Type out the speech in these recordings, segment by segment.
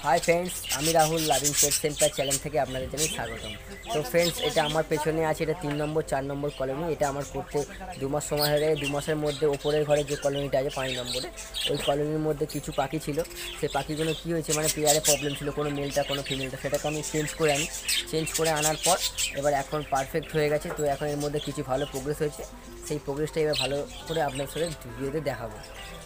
Hi friends আমি Rahul loving পেট centre channel থেকে আপনাদের জানাই স্বাগতম। তো ফ্রেন্ডস এটা আমার পেছনে আছে, এটা 3 নম্বর 4 নম্বর কলোনি। এটা আমার করতে 2 মাস সময় হয়ে গেছে। 2 মাসের মধ্যে ওপরের ঘরে যে কলোনিটা আছে 5 নম্বরে, ওই কলোনির মধ্যে কিছু পাখি ছিল। সেই পাখিগুলো কী হয়েছে, মানে পেয়ারে প্রবলেম ছিল, কোনো মেলটা কোনো ফিমেলটা, সেটাকে আমি চেঞ্জ করে আনার পর এবার এখন পারফেক্ট হয়ে গেছে। তো এখন এর মধ্যে কিছু ভালো প্রোগ্রেস হয়েছে, সেই প্রোগ্রেসটা এবার ভালো করে আপনার সাথে ভিডিওতে দেখাবো।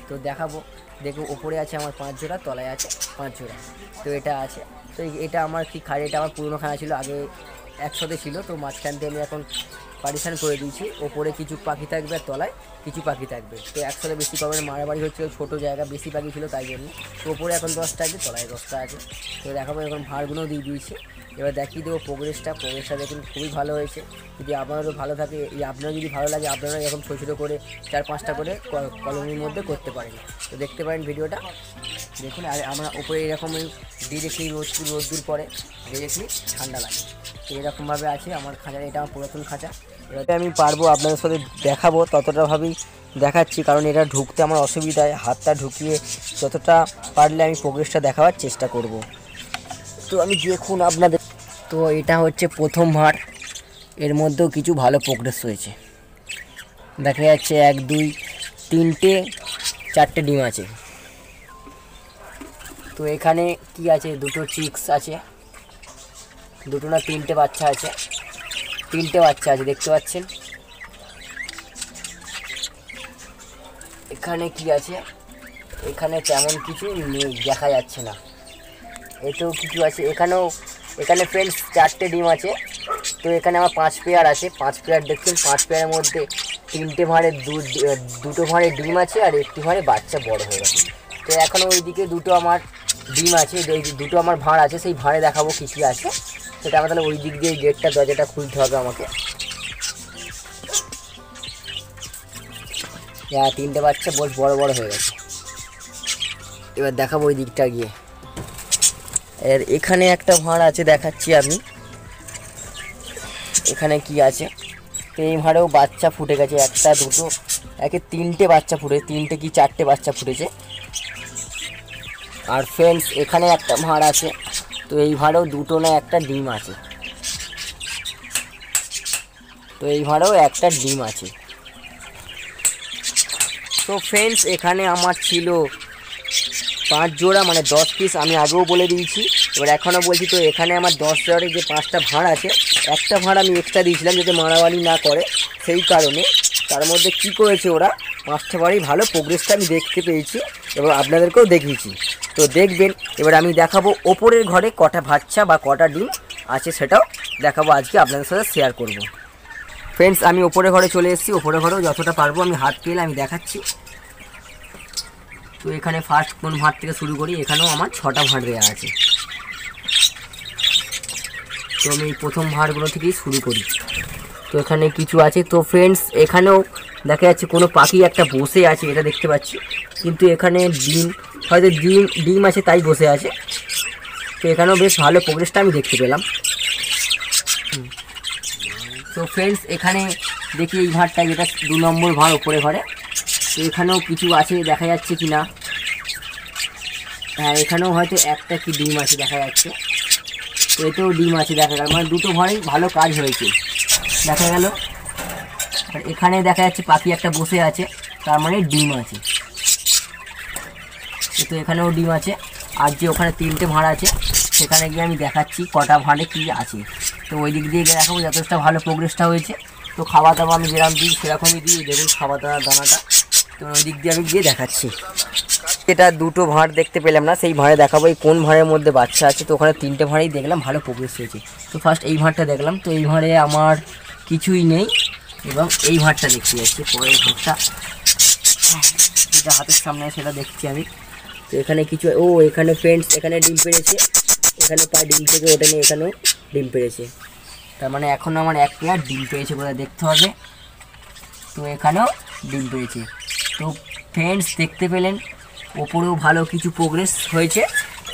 তো দেখাবো, দেখো ওপরে আছে আমার 5 জোড়া, তলায় আছে 5 জোড়া। তো এটা আছে, তো এটা আমার কি খাড়ি, এটা আমার পুরনো খানা ছিল, আগে একসাথে ছিল। তো মাঝখান দিয়ে আমি এখন পার্টিশন করে দিয়েছি, ওপরে কিছু পাখি থাকবে আর তলায় কিছু পাখি থাকবে। তো একসাথে বেশি পাবেন, মারামারি হচ্ছিল, ছোটো জায়গা বেশি পাখি ছিল তাই জন্য। তো ওপরে এখন 10টা আছে, তলায় 10টা আছে। তো দেখাবো, এখন ভাড়গুলোও দিয়ে দিয়েছি। এবার দেখিয়ে দেবো প্রোগ্রেসটা দেখুন খুবই ভালো হয়েছে। যদি আপনারও ভালো থাকে, আপনারও যদি ভালো লাগে, আপনারা এরকম ছোটো ছোটো করে 4-5টা করে কলোনির মধ্যে করতে পারেন। তো দেখতে পারেন ভিডিওটা দেখুন। আর আমরা উপরে এরকমই ডিরেক্টলি রোদ্দুর পরে ডিরেক্টলি ঠান্ডা লাগে। তো এরকমভাবে আছে আমার খাঁচা, এটা আমার পুরাতন খাঁচা। এবারে আমি পারবো আপনাদের সাথে দেখাবো, ততটাভাবেই দেখাচ্ছি, কারণ এটা ঢুকতে আমার অসুবিধায়, হাতটা ঢুকিয়ে যতটা পারলে আমি প্রোগ্রেসটা দেখাবার চেষ্টা করব। তো আমি দেখুন আপনাদের, তো এটা হচ্ছে প্রথম ভাঁড়, এর মধ্যেও কিছু ভালো প্রোগ্রেস হয়েছে। দেখা যাচ্ছে 1 2 3টে 4টে ডিম আছে। তো এখানে কি আছে, দুটো চিক্স আছে, দুটো না 3টে বাচ্চা আছে, 3টে বাচ্চা আছে দেখতে পাচ্ছেন। এখানে কি আছে, এখানে তেমন কিছু নেই, দেখা যাচ্ছে না। এতেও কিছু আছে, এখানে ফ্রেন্ডস 4টে ডিম আছে। তো এখানে আমার 5 পেয়ার আছে, 5 পেয়ার দেখছেন। 5 পেয়ারের মধ্যে 3টে ভাঁড়ে দুটো ভাঁড়ে ডিম আছে, আর একটি ভাঁড়ে বাচ্চা বড় হয়ে গেছে। তো এখন ওইদিকে দুটো আমার ডিম আছে, দুটো আমার ভাঁড় আছে, সেই ভাঁড়ে দেখাবো কী কী আছে। সেটা আমার তাহলে ওই দিক দিয়ে গেটটা দরজাটা খুলতে হবে আমাকে। 3টে বাচ্চা বেশ বড় বড় হয়ে গেছে। এবার দেখাবো ওই দিকটা গিয়ে। এর এখানে একটা ভাঁড় আছে, দেখাচ্ছি আমি এখানে কি আছে। তো এই ভাঁড়েও বাচ্চা ফুটে গেছে, 1টা 2টো 3টে বাচ্চা ফুটে, 3টে কি 4টে বাচ্চা ফুটেছে। আর ফ্রেন্ডস এখানে একটা ভাঁড় আছে, তো এই ভাঁড়েও 2টো না 1টা ডিম আছে। তো এই ভাঁড়েও 1টা ডিম আছে। তো ফ্রেন্ডস এখানে আমার ছিল 5 জোড়া, মানে 10 পিস, আমি আগেও বলে দিয়েছি, এবার এখনও বলছি। তো এখানে আমার 10 জোড়ার যে 5টা ভাঁড় আছে, একটা ভাঁড় আমি এক্সট্রা দিয়েছিলাম যাতে মারামারি না করে, সেই কারণে। তার মধ্যে কি করেছে ওরা, 5টা ভাঁড়ই ভালো প্রোগ্রেসটা আমি দেখতে পেয়েছি এবং আপনাদেরকেও দেখিয়েছি। তো দেখবেন, এবার আমি দেখাবো ওপরের ঘরে কটা বাচ্চা বা কটা ডিম আছে, সেটাও দেখাবো আজকে আপনাদের সাথে শেয়ার করব। ফ্রেন্ডস আমি ওপরের ঘরে চলে এসেছি, ওপরের ঘরেও যতটা পারবো আমি হাত পেলে আমি দেখাচ্ছি। তো এখানে ফার্স্ট কোন ভাঁড় থেকে শুরু করি, এখানেও আমার 6টা ভাঁড় দেওয়া আছে। তো আমি প্রথম ভাঁড়গুলো থেকেই শুরু করি। তো এখানে কিছু আছে। তো ফ্রেন্ডস এখানেও দেখা যাচ্ছে কোনো পাখি একটা বসে আছে, এটা দেখতে পাচ্ছি, কিন্তু এখানে ডিম, হয়তো ডিম আছে তাই বসে আছে। তো এখানেও বেশ ভালো প্রোগ্রেসটা আমি দেখতে পেলাম। তো ফ্রেন্ডস এখানে দেখি এই ভাঁড়টা, যেটা 2 নম্বর ভাঁড় ওপরে ঘরে, তো এখানেও কিছু আছে, দেখা যাচ্ছে কি না। হ্যাঁ, এখানেও হয়তো একটা কি ডিম আছে দেখা যাচ্ছে। তো এতেও ডিম আছে দেখা গেল, মানে 2টো ভাঁড়েই ভালো কাজ হয়েছে দেখা গেল। আর এখানে দেখা যাচ্ছে পাখি একটা বসে আছে, তার মানে ডিম আছে। তো এখানেও ডিম আছে। আর যে ওখানে 3টে ভাঁড় আছে, সেখানে গিয়ে আমি দেখাচ্ছি কটা ভাঁড়ে কী আছে। তো ওই দিক দিয়ে গিয়ে দেখাবো যথেষ্ট ভালো প্রোগ্রেসটা হয়েছে। তো খাওয়া দাওয়া আমি যেরকম দিই সেরকমই দিই, দেখুন খাওয়া দাওয়ার দানাটা। তো ওই দিক দিয়ে আমি গিয়ে দেখাচ্ছি। এটা 2টো ভাঁড় দেখতে পেলাম না, সেই ভাঁড়ে দেখাবো এই কোন ভাঁড়ের মধ্যে বাচ্চা আছে। তো ওখানে 3টে ভাঁড়েই দেখলাম ভালো প্রোগ্রেস হয়েছে। তো ফার্স্ট এই ভাঁড়টা দেখলাম, তো এই ভাঁড়ে আমার কিছুই নেই, এবং এই ভাঁড়টা দেখতে যাচ্ছি, পরের ভাঁড়টা যেটা হাতের সামনে সেটা দেখছি আমি। তো এখানে কিছু, এখানে ফ্রেন্ডস এখানে ডিম পেড়েছে, এখানে প্রায় ডিম থেকে ওঠেনি, এখানেও ডিম পেড়েছে। তার মানে এখন আমার 1 পেয়ার ডিম পেয়েছে বোধহয়, দেখতে হবে। তো এখানেও ডিম পেয়েছে। তো ফ্রেন্ডস দেখতে পেলেন ওপরেও ভালো কিছু প্রোগ্রেস হয়েছে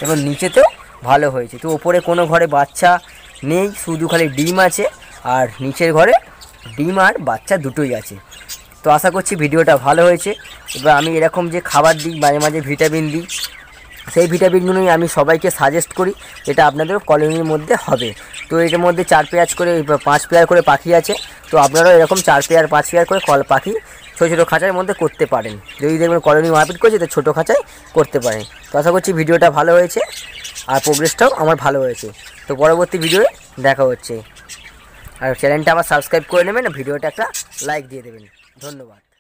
এবং নিচেতেও ভালো হয়েছে। তো ওপরে কোনো ঘরে বাচ্চা নেই, শুধু খালি ডিম আছে, আর নিচের ঘরে ডিম আর বাচ্চা দুটোই আছে। তো আশা করছি ভিডিওটা ভালো হয়েছে। এবার আমি এরকম যে খাবার দিই, মাঝে মাঝে ভিটামিন দিই, সেই ভিটামিনগুলোই আমি সবাইকে সাজেস্ট করি, এটা আপনাদের কলোনির মধ্যে হবে। তো এটার মধ্যে 4 পেয়ার করে 5 পেয়ার করে পাখি আছে। তো আপনারাও এরকম 4 পেয়ার 5 পেয়ার করে পাখি ছোটো ছোটো খাঁচার মধ্যে করতে পারেন। যদি দেখবেন কলোনি মারপিট করছে তো ছোটো খাঁচায় করতে পারেন। তো আশা করছি ভিডিওটা ভালো হয়েছে আর প্রোগ্রেসটাও আমার ভালো হয়েছে। তো পরবর্তী ভিডিওয়ে দেখা হচ্ছে। আর চ্যানেলটা আবার সাবস্ক্রাইব করে নেবেন, ভিডিওটা একটা লাইক দিয়ে দেবেন। ধন্যবাদ।